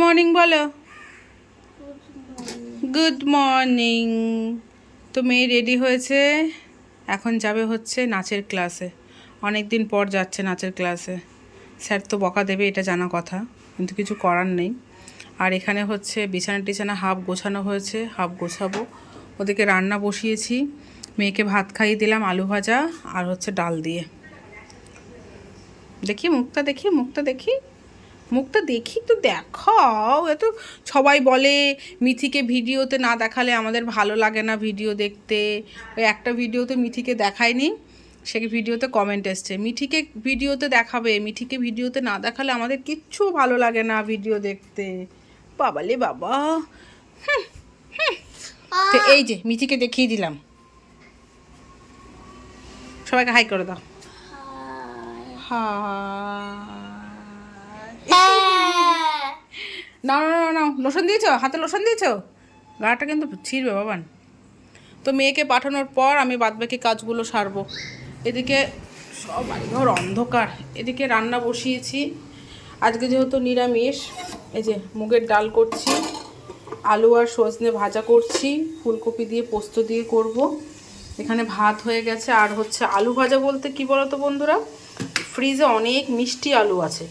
Morning বলো। Good morning. তো মেয়ে রেডি হয়েছে, এখন যাবে হচ্ছে নাচের ক্লাসে। অনেক দিন পর যাচ্ছে নাচের ক্লাসে। স্যার তো বকা দেবে এটা জানা কথা, কিন্তু কিছু করার নেই। আর এখানে হচ্ছে বিছানা টিছানা হাফ গোছানো হয়েছে, হাফ গোছাবো। ওদিকে রান্না বসিয়েছি, মেয়েকে ভাত খাইয়ে দিলাম আলু ভাজা আর হচ্ছে ডাল দিয়ে। দেখি মুখটা, দেখি মুখটা, দেখি মুখটা, দেখি তো দেখাও। এত সবাই বলে মিথিকে ভিডিওতে না দেখালে আমাদের ভালো লাগে না ভিডিও দেখতে। ওই একটা ভিডিওতে মিথিকে দেখায়নি, সে ভিডিওতে কমেন্ট এসছে মিঠিকে ভিডিওতে দেখাবে, মিঠিকে ভিডিওতে না দেখালে আমাদের কিচ্ছু ভালো লাগে না ভিডিও দেখতে। বাবালে বাবা। তো এই যে মিঠিকে দেখিয়ে দিলাম, সবাইকে হাই করে দাও। না না না না, লোশন দিয়েছো? হাতে লোশন দিয়েছো? গাটা কিন্তু ছিঁড়বে বাবান। তো মেয়েকে পাঠানোর পর আমি বাদবাকি কাজগুলো সারবো। এদিকে সব বাড়িঘর অন্ধকার। এদিকে রান্না বসিয়েছি, আজকে যেহেতু নিরামিষ। এই যে মুগের ডাল করছি, আলু আর সজনে ভাজা করছি, ফুলকপি দিয়ে পোস্ত দিয়ে করব। এখানে ভাত হয়ে গেছে। আর হচ্ছে আলু ভাজা বলতে কি বলো তো বন্ধুরা, ফ্রিজে অনেক মিষ্টি আলু আছে,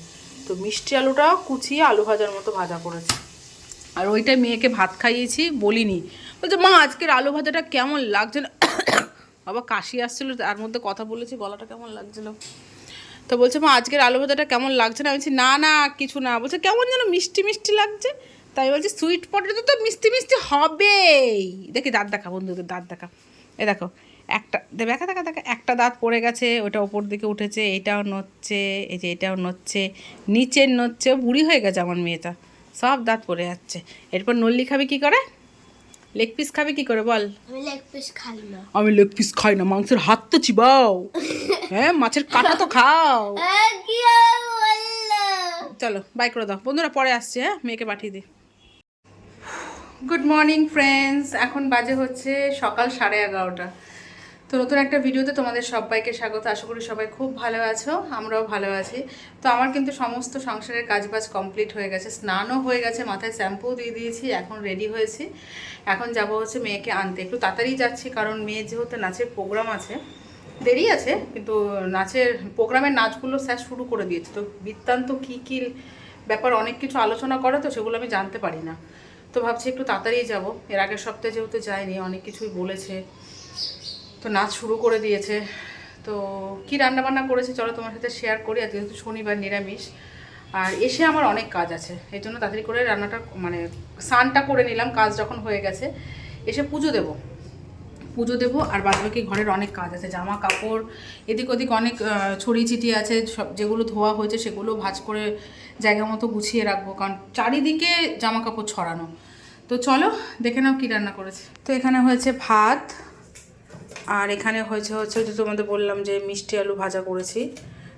তো মিষ্টি আলুটা কুচিয়ে আলু ভাজার মতো ভাজা করেছি। আর ওইটা মেয়েকে ভাত খাইয়েছি, বলিনি। বলছে মা আজকের আলু ভাজাটা কেমন লাগছে না। বাবা কাশি আসছিলো, তার মধ্যে কথা বলেছি, গলাটা কেমন লাগছিলো। তো বলছে মা আজকের আলু ভাজাটা কেমন লাগছে না? আমি বলছি না না কিছু না। বলছে কেমন যেন মিষ্টি মিষ্টি লাগছে। তাই বলছি সুইট পটেটো তো মিষ্টি মিষ্টি হবেই। দেখি দাঁত দেখা বন্ধুদের, দাঁত দেখা। এ দেখো একটা দেখা দেখা দেখা একটা দাঁত পড়ে গেছে, ওটা ওপর দিকে উঠেছে, এটাও নড়ছে, এই যে এটাও নড়ছে, নিচের নড়ছে। বুড়ি হয়ে গেছে আমার মেয়েটা, সব দাঁত পড়ে যাচ্ছে। এরপর নল্লি খাবি কি করে? লেগ পিস খাবি কি করে বল? আমি লেগ পিস খাই না। আমি লেগ পিস খাই না, মাংসের হাত তো চিবাও। হ্যাঁ মাছের কাঁটা তো খাও। চলো বাই করে দাও বন্ধুরা, পরে আসছে। হ্যাঁ মেয়েকে পাঠিয়ে দিই। গুড মর্নিং ফ্রেন্ডস, এখন বাজে হচ্ছে সকাল 11:30। তো নতুন একটা ভিডিওতে তোমাদের সবাইকে স্বাগত। আশা করি সবাই খুব ভালো আছো, আমরাও ভালো আছি। তো আমার কিন্তু সমস্ত সংসারের কাজবাজ কমপ্লিট হয়ে গেছে, স্নানও হয়ে গেছে, মাথায় শ্যাম্পুও দিয়ে দিয়েছি, এখন রেডি হয়েছি। এখন যাব হচ্ছে মেয়েকে আনতে। একটু তাড়াতাড়ি যাচ্ছি কারণ মেয়ের যেহেতু নাচের প্রোগ্রাম আছে, দেরি আছে, কিন্তু নাচের প্রোগ্রামের নাচগুলো স্যার শুরু করে দিয়েছে। তো বৃত্তান্ত কী কী ব্যাপার অনেক কিছু আলোচনা করে, তো সেগুলো আমি জানতে পারি না। তো ভাবছি একটু তাড়াতাড়ি যাব। এর আগের সপ্তাহে যেহেতু যাইনি, অনেক কিছুই বলেছে, তো নাচ শুরু করে দিয়েছে। তো কি রান্নাবান্না করেছে চলো তোমার সাথে শেয়ার করি। আর যেহেতু শনিবার নিরামিষ, আর এসে আমার অনেক কাজ আছে, এই জন্য তাড়াতাড়ি করে রান্নাটা মানে স্নানটা করে নিলাম, কাজ যখন হয়ে গেছে। এসে পুজো দেবো আর বাদবাকি ঘরের অনেক কাজ আছে, জামা কাপড় এদিক ওদিক অনেক ছড়িয়ে ছিটিয়ে আছে, সব যেগুলো ধোয়া হয়েছে সেগুলো ভাঁজ করে জায়গা মতো গুছিয়ে রাখবো, কারণ চারিদিকে জামা কাপড় ছড়ানো। তো চলো দেখে নাও কী রান্না করেছে। তো এখানে হয়েছে ভাত, আর এখানে হয়েছে যে তোমাদের বললাম যে মিষ্টি আলু ভাজা করেছি,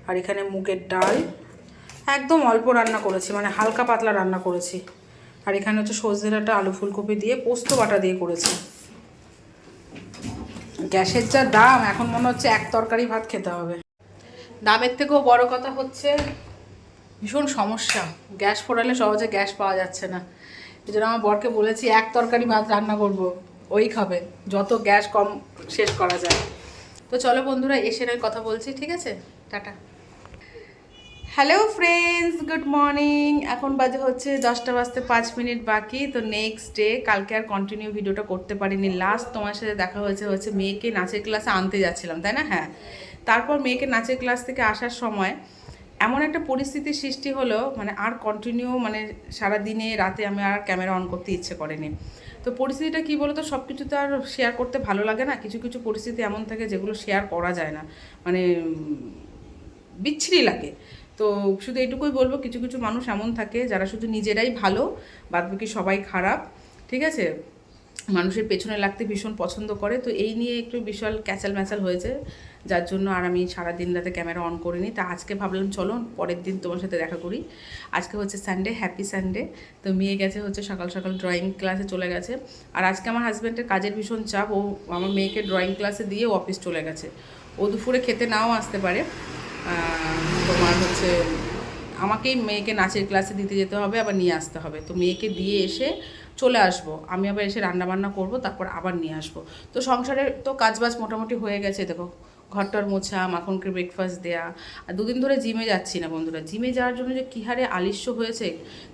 আর এখানে মুগের ডাল, একদম অল্প রান্না করেছি, মানে হালকা পাতলা রান্না করেছি। আর এখানে হচ্ছে সজনে ডাঁটা আলু ফুলকপি দিয়ে পোস্ত বাটা দিয়ে করেছি। গ্যাসের যা দাম, এখন মনে হচ্ছে এক তরকারি ভাত খেতে হবে। দামের থেকেও বড় কথা হচ্ছে ভীষণ সমস্যা, গ্যাস ফোটালে সহজে গ্যাস পাওয়া যাচ্ছে না। এই জন্য আমার বরকে বলেছি এক তরকারি ভাত রান্না করব, ওই খাবে, যত গ্যাস কম শেষ করা যায়। তো চলো বন্ধুরা এসে নয় কথা বলছি, ঠিক আছে, tata. Hello friends, good morning. এখন বাজে হচ্ছে 10টা বাজতে 5 মিনিট বাকি। তো নেক্সট ডে, কালকে আর কন্টিনিউ ভিডিওটা করতে পারিনি। লাস্ট তোমার সাথে দেখা হচ্ছে মেয়েকে নাচের ক্লাসে আনতে যাচ্ছিলাম, তাই না? হ্যাঁ, তারপর মেয়েকে নাচের ক্লাস থেকে আসার সময় এমন একটা পরিস্থিতির সৃষ্টি হলো, মানে আর কন্টিনিউ মানে সারা দিনে রাতে আমি আর ক্যামেরা অন করতে ইচ্ছে করেনি। তো পরিস্থিতিটা কী বলো তো, সব কিছু তো আর শেয়ার করতে ভালো লাগে না, কিছু কিছু পরিস্থিতি এমন থাকে যেগুলো শেয়ার করা যায় না, মানে বিচ্ছিরি লাগে। তো শুধু এটুকুই বলবো, কিছু কিছু মানুষ এমন থাকে যারা শুধু নিজেরাই ভালো, বাদবাকি সবাই খারাপ, ঠিক আছে, মানুষের পেছনে লাগতে ভীষণ পছন্দ করে। তো এই নিয়ে একটু বিশাল ক্যাচাল ম্যাচাল হয়েছে, যার জন্য আর আমি সারাদিন রাতে ক্যামেরা অন করিনি। তা আজকে ভাবলাম চলো পরের দিন তোমার সাথে দেখা করি। আজকে হচ্ছে সানডে, হ্যাপি সানডে। তো মেয়ে গেছে হচ্ছে সকাল সকাল ড্রয়িং ক্লাসে চলে গেছে। আর আজকে আমার হাজব্যান্ডের কাজের ভীষণ চাপ, ও আমার মেয়েকে ড্রয়িং ক্লাসে দিয়ে অফিস চলে গেছে। ও দুপুরে খেতে নাও আসতে পারে, তোমার হচ্ছে আমাকেই মেয়েকে নাচের ক্লাসে দিতে যেতে হবে, আবার নিয়ে আসতে হবে। তো মেয়েকে দিয়ে এসে চলে আসবো, আমি আবার এসে রান্নাবান্না করব, তারপর আবার নিয়ে আসবো। তো সংসারের তো কাজবাজ মোটামুটি হয়ে গেছে। দেখো ঘরটার মোছা, মাখনকে ব্রেকফাস্ট দেয়া। আর দুদিন ধরে জিমে যাচ্ছি না বন্ধুরা। জিমে যাওয়ার জন্য যে কী হারে আলিস্য হয়েছে,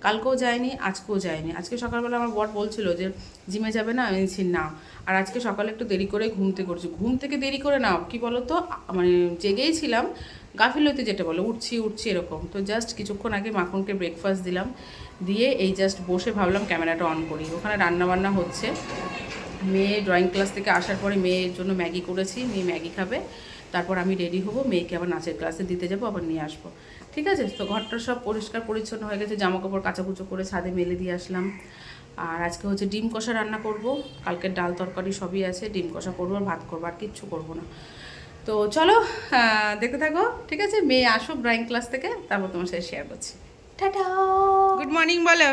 কালকেও যায়নি, আজকেও যায়নি। আজকে সকালবেলা আমার বর বলছিল যে জিমে যাবে না, আমি বলছি না। আর আজকে সকালে একটু দেরি করে করছি। ঘুম থেকে দেরি করে না, কি বলো তো, মানে জেগেই ছিলাম, গাফিলতি যেটা বলে, উঠছি এরকম। তো জাস্ট কিছুক্ষণ আগে মাখনকে ব্রেকফাস্ট দিলাম, দিয়ে এই জাস্ট বসে ভাবলাম ক্যামেরাটা অন করি। ওখানে রান্নাবান্না হচ্ছে। মেয়ে ড্রয়িং ক্লাস থেকে আসার পরে মেয়ের জন্য ম্যাগি করেছি, মেয়ে ম্যাগি খাবে। তারপর আমি রেডি হব, মেয়েকে আবার নাচের ক্লাসে দিতে যাবো, আবার নিয়ে আসবো। ঠিক আছে? তো ঘরটা সব পরিষ্কার পরিচ্ছন্ন হয়ে গেছে, জামাকাপড় কাচাকুচো করে ছাদে মেলে দিয়ে আসলাম। আর আজকে হচ্ছে ডিম কষা রান্না করব, কালকের ডাল তরকারি সবই আছে, ডিম কষা করবো আর ভাত করবো, আর কিচ্ছু করবো না। তো চলো দেখতে থাকো, ঠিক আছে? মেয়ে আসুক ড্রয়িং ক্লাস থেকে, তারপর তোমার সাথে শেয়ার করছি। টাটা, গুড মর্নিং বলো।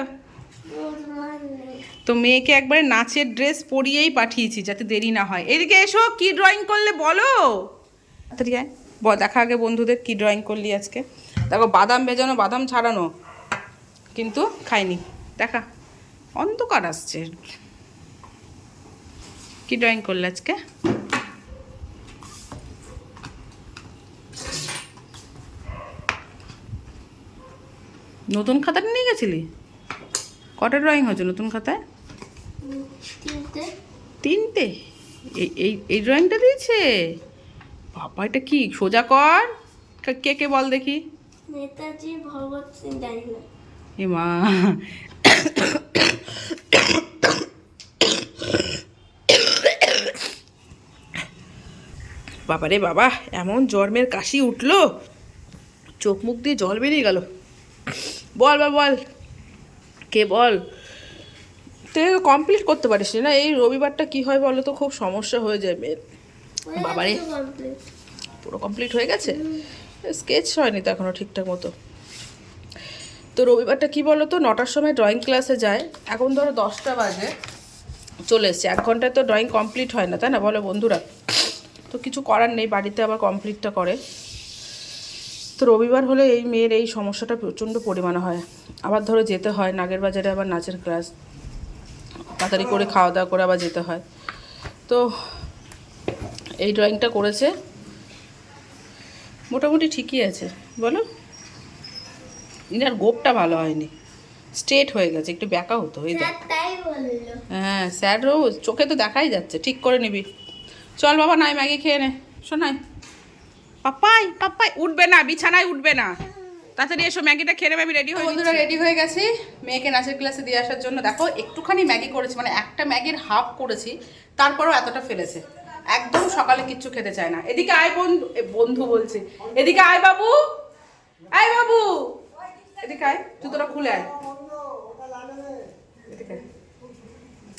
তো মেয়েকে একবারে নাচের ড্রেস পরিয়েই পাঠিয়েছি যাতে দেরি না হয়। এদিকে এসো, কি ড্রয়িং করলে বলো। তাড়াতাড়ি আয়, দেখা আগে বন্ধুদের কি ড্রয়িং করলি আজকে। দেখো বাদাম ভেজানো, বাদাম ছাড়ানো, কিন্তু খাইনি। দেখা, অন্ধকার আসছে। কি ড্রয়িং করলে আজকে? নতুন খাতাটা নিয়ে গেছিলি? কটা ড্রয়িং হয়েছে নতুন খাতায়? তিনটে। এই ড্রয়িংটা দিয়েছে? বাবা, এটা কি? সোজা কর। কে কে বল দেখি। নেতাজি ভগৎ সিং, জানি না। এ মা, বাবা রে বাবা, এমন জন্মের কাশি উঠলো, চোখ মুখ দিয়ে জল বেরিয়ে গেল। বল বল বল, কে বল। তুই কমপ্লিট করতে পারিস না। এই রবিবারটা কি হয় বলো তো, খুব সমস্যা হয়ে যায় মেয়ের। বাবারে, পুরো কমপ্লিট হয়ে গেছে? স্কেচ হয়নি তো এখনও ঠিকঠাক মতো। তো রবিবারটা কি বলো তো, 9টার সময় ড্রয়িং ক্লাসে যায়, এখন ধরো 10টা বাজে, চলে এসছে। 1 ঘন্টায় তো ড্রয়িং কমপ্লিট হয় না, তাই না বলো বন্ধুরা? তো কিছু করার নেই, বাড়িতে আবার কমপ্লিটটা করে। তো রবিবার হলে এই মেয়ের এই সমস্যাটা প্রচণ্ড পরিমাণে হয়। আবার ধরো যেতে হয় নাগের বাজারে, আবার নাচের ক্লাস, তাড়াতাড়ি করে খাওয়া দাওয়া করে আবার যেতে হয়। তো এই ড্রয়িংটা করেছে, মোটামুটি ঠিকই আছে বলো। ইনার গোপটা ভালো হয়নি, স্ট্রেট হয়ে গেছে, একটু ব্যাকা হতো। এই দেখ, হ্যাঁ স্যার রোজ চোখে তো দেখাই যাচ্ছে। ঠিক করে নিবি। চল বাবা, নাই ম্যাগি খেয়ে নে। শোনাই পাপ্পাই, পাপ্পাই উঠবে না, বিছানায় উঠবে না। তাড়াতাড়ি এসো, ম্যাগিটা খেয়ে নেবে। আমি রেডি হয়ে, বন্ধুরা রেডি হয়ে গেছি মেয়েকে নাচের ক্লাসে দিয়ে আসার জন্য। দেখো একটুখানি ম্যাগি করেছি, মানে একটা ম্যাগির হাফ করেছি, তারপরও এতটা ফেলেছে। একদম সকালে কিচ্ছু খেতে চায় না। এদিকে আয় বন্ধু, বন্ধু বলছে, এদিকে আয় বাবু, আয় বাবু, এদিকে আয়, জুতোটা খুলে আয়। এদিকে,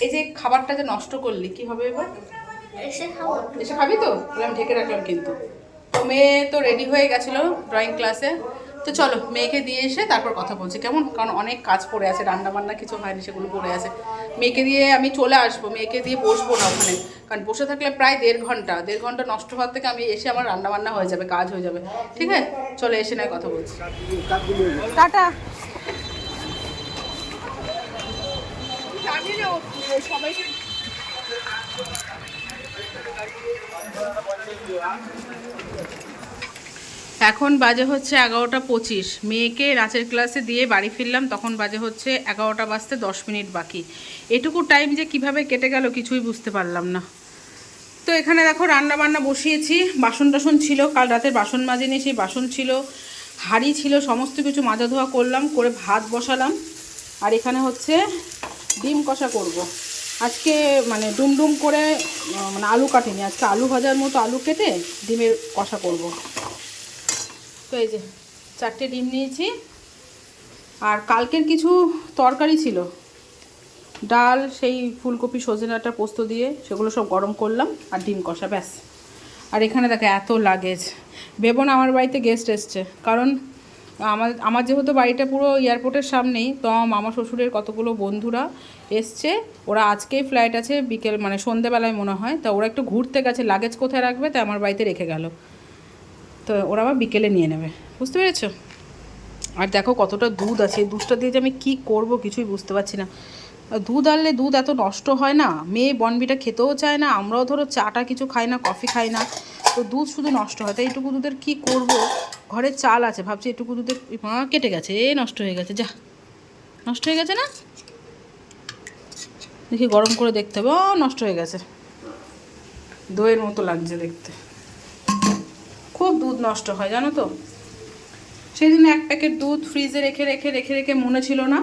এই যে খাবারটা যে নষ্ট করলি, কি হবে এবার? এসে খাবি তো? আমি ঢেকে রাখলাম কিন্তু। তো মেয়ে তো রেডি হয়ে গেছিলো ড্রয়িং ক্লাসে। তো চলো মেয়েকে দিয়ে এসে তারপর কথা বলছি, কেমন? কারণ অনেক কাজ পড়ে আছে, রান্না বান্না কিছু হয়নি, সেগুলো পড়ে আছে। মেয়েকে দিয়ে আমি চলে আসবো, মেয়েকে দিয়ে বসবো না ওখানে, কারণ বসে থাকলে প্রায় 1.5 ঘন্টা নষ্ট হওয়ার থেকে আমি এসে আমার রান্না বান্না হয়ে যাবে, কাজ হয়ে যাবে। ঠিক আছে, চলে এসে নয় কথা বলছি। টাটা। সবাইকে এখন বাজে হচ্ছে 11টা 25। মেয়েকে নাচের ক্লাসে দিয়ে বাড়ি ফিরলাম, তখন বাজে হচ্ছে 11টা বাজতে 10 মিনিট বাকি। এটুকু টাইম যে কিভাবে কেটে গেল কিছুই বুঝতে পারলাম না। তো এখানে দেখো রান্না বান্না বসিয়েছি, বাসন টাসন ছিল, কাল রাতের বাসন মাজিনি, সেই বাসন ছিল, হাঁড়ি ছিল, সমস্ত কিছু মাজা ধোয়া করলাম, করে ভাত বসালাম। আর এখানে হচ্ছে ডিম কষা করব। আজকে মানে ডুমডুম করে, মানে আলু কাটিনি, আজকে আলু ভাজার মতো আলু কেটে ডিমের কষা করব। তো এই যে 4টে ডিম নিয়েছি, আর কালকের কিছু তরকারি ছিল, ডাল, সেই ফুলকপি সজনে পোস্ত দিয়ে, সেগুলো সব গরম করলাম, আর ডিম কষা, ব্যাস। আর এখানে দেখো এত লাগেজ। ভেবো না আমার বাড়িতে গেস্ট এসছে, কারণ আমার যেহেতু বাড়িটা পুরো এয়ারপোর্টের সামনেই, তো মামা শ্বশুরের কতগুলো বন্ধুরা এসছে। ওরা আজকেই ফ্লাইট আছে, বিকেল মানে সন্ধেবেলায় মনে হয়। তা ওরা একটু ঘুরতে গেছে, লাগেজ কোথায় রাখবে, তাই আমার বাড়িতে রেখে গেল। তো ওরা আবার বিকেলে নিয়ে নেবে, বুঝতে পেরেছো? আর দেখো কতটা দুধ আছে, এই দুধটা দিয়ে যে আমি কী করবো কিছুই বুঝতে পারছি না। দুধ আনলে দুধ এত নষ্ট হয় না, মেয়ে বনবিটা খেতেও চায় না, আমরাও ধরো চাটা কিছু খাই না, কফি খাই না, তো দুধ শুধু নষ্ট হয়। তাই এটুকু দুধের কী করব, ঘরে চাল আছে, ভাবছি এটুকু দুধের কেটে গেছে, নষ্ট হয়ে গেছে, যা নষ্ট হয়ে গেছে না, দেখি গরম করে দেখতে হবে। নষ্ট হয়ে গেছে, দইয়ের মতো লাগছে দেখতে, খুব দুধ নষ্ট হয় জানো তো। সেদিন এক প্যাকেট দুধ ফ্রিজে রেখে রেখে রেখে রেখে মনে ছিল না,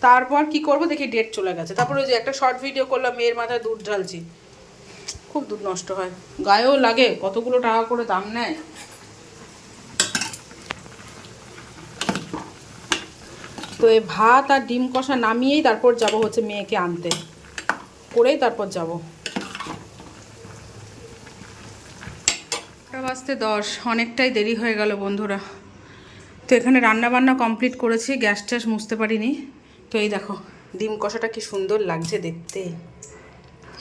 তারপর কি করব দেখি ডেট চলে গেছে। তারপরে যে একটা শর্ট ভিডিও করলাম মেয়ের মাথায় দুধ ঢালছি, খুব দুধ নষ্ট হয়, গায়েও লাগে, কতগুলো টাকা করে দাম নেয়। তো এই ভাত আর ডিম কষা নামিয়েই তারপর যাব হচ্ছে মেয়েকে আনতে, করেই তারপর যাব। 10:10, অনেকটাই দেরি হয়ে গেল বন্ধুরা। তো এখানে রান্না বান্না কমপ্লিট করেছি, গ্যাস ট্যাস মুছতে পারিনি। তো এই দেখো ডিম কষাটা কি সুন্দর লাগছে দেখতে,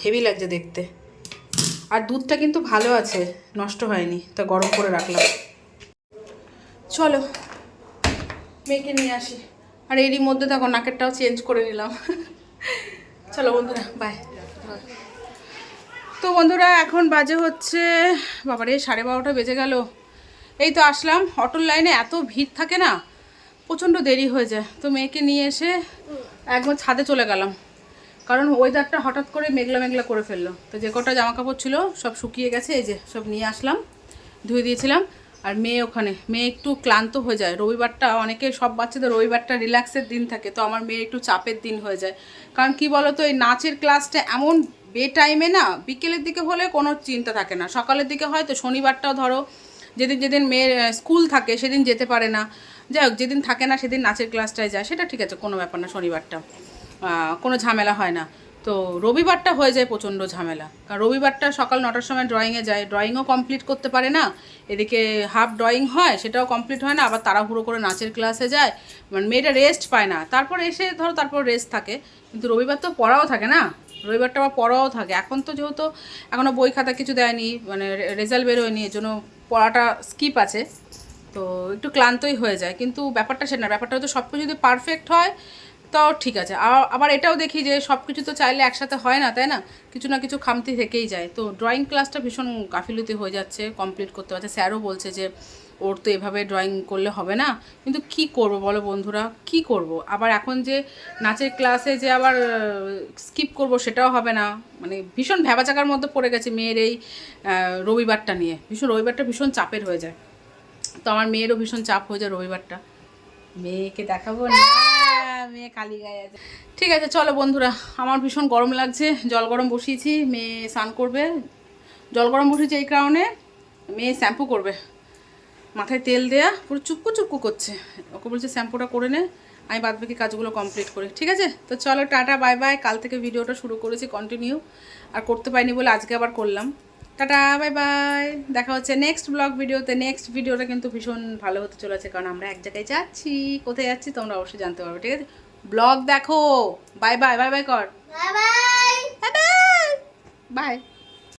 হেভি লাগছে দেখতে। আর দুধটা কিন্তু ভালো আছে, নষ্ট হয়নি, তা গরম করে রাখলাম। চলো মেয়েকে নিয়ে আসি। আর এরই মধ্যে দেখো নাকেরটাও চেঞ্জ করে নিলাম। চলো বন্ধুরা, বাই। তো বন্ধুরা এখন বাজে হচ্ছে বাবারে 12:30 বেজে গেল। এই তো আসলাম, অটোর লাইনে এত ভিড় থাকে না, প্রচণ্ড দেরি হয়ে যায়। তো মেয়েকে নিয়ে এসে একবার ছাদে চলে গেলাম, কারণ ওয়েদারটা হঠাৎ করে মেঘলা মেঘলা করে ফেললো। তো যে কটা জামা কাপড় ছিল সব শুকিয়ে গেছে, এই যে সব নিয়ে আসলাম, ধুয়ে দিয়েছিলাম। আর মেয়ে ওখানে, মেয়ে একটু ক্লান্ত হয়ে যায় রবিবারটা, অনেকে সব বাচ্চাদের রবিবারটা রিল্যাক্সের দিন থাকে, তো আমার মেয়ে একটু চাপের দিন হয়ে যায়। কারণ কি বলো তো, এই নাচের ক্লাসটা এমন বে টাইমে না, বিকেলের দিকে হলে কোনো চিন্তা থাকে না, সকালের দিকে হয় তো। শনিবারটাও ধরো যেদিন যেদিন মেয়ের স্কুল থাকে সেদিন যেতে পারে না, যাই হোক যেদিন থাকে না সেদিন নাচের ক্লাসটায় যায়, সেটা ঠিক আছে, কোনো ব্যাপার না, শনিবারটা কোনো ঝামেলা হয় না। তো রবিবারটা হয়ে যায় প্রচণ্ড ঝামেলা, কারণ রবিবারটা সকাল 9টার সময় ড্রয়িংয়ে যায়, ড্রয়িংও কমপ্লিট করতে পারে না, এদিকে হাফ ড্রয়িং হয় সেটাও কমপ্লিট হয় না, আবার তাড়াহুড়ো করে নাচের ক্লাসে যায়, মানে মেয়েটা রেস্ট পায় না। তারপর এসে ধরো তারপর রেস্ট থাকে, কিন্তু রবিবার তো পড়াও থাকে না, রবিবারটা আবার পড়াও থাকে। এখন তো যেহেতু এখনও বই খাতা কিছু দেয়নি, মানে রেজাল্ট বেরোয়নি, এর জন্য পড়াটা স্কিপ আছে, তো একটু ক্লান্তই হয়ে যায়। কিন্তু ব্যাপারটা সে না, ব্যাপারটা হয়তো সব কিছু যদি পারফেক্ট হয় তো ঠিক আছে। আবার এটাও দেখি যে সব কিছু তো চাইলে একসাথে হয় না, তাই না, কিছু না কিছু খামতি থেকেই যায়। তো ড্রয়িং ক্লাসটা ভীষণ গাফিলতি হয়ে যাচ্ছে, কমপ্লিট করতে পারছে। স্যারও বলছে যে ওর তো এভাবে ড্রয়িং করলে হবে না, কিন্তু কি করব বলো বন্ধুরা, কি করব। আবার এখন যে নাচের ক্লাসে যে আবার স্কিপ করব সেটাও হবে না, মানে ভীষণ ভ্যাবাচাকার মধ্যে পড়ে গেছে মেয়ের এই রবিবারটা নিয়ে। রবিবারটা ভীষণ চাপের হয়ে যায়, তো আমার মেয়েরও ভীষণ চাপ হয়ে যায় রবিবারটা। মেয়েকে দেখাবো না, মেয়ে কালি গায়ে আছে। ঠিক আছে চলো বন্ধুরা, আমার ভীষণ গরম লাগছে, জল গরম বসিয়েছি, মেয়ে স্নান করবে। জল গরম বসিয়েছি এই কারণে, মেয়ে শ্যাম্পু করবে, মাথায় তেল দেয়া পুরো চুপকু চুপকু করছে, ওকে বলছে শ্যাম্পুটা করে নে, আমি বাদবাকি কাজগুলো কমপ্লিট করি। ঠিক আছে, তো চলো টাটা বাই বাই। কাল থেকে ভিডিওটা শুরু করেছি কন্টিনিউ, আর করতে পারিনি বলে আজকে আবার করলাম। টাটা বাই বাই, দেখা হচ্ছে নেক্সট ব্লগ ভিডিওতে। নেক্সট ভিডিওটা কিন্তু ভীষণ ভালো হতে চলেছে, কারণ আমরা এক জায়গায় যাচ্ছি, কোথায় যাচ্ছি তোমরা অবশ্যই জানতে পারবে। ঠিক আছে, ব্লগ দেখো। বাই বাই, বাই বাই কর, bye bye bye bye, by.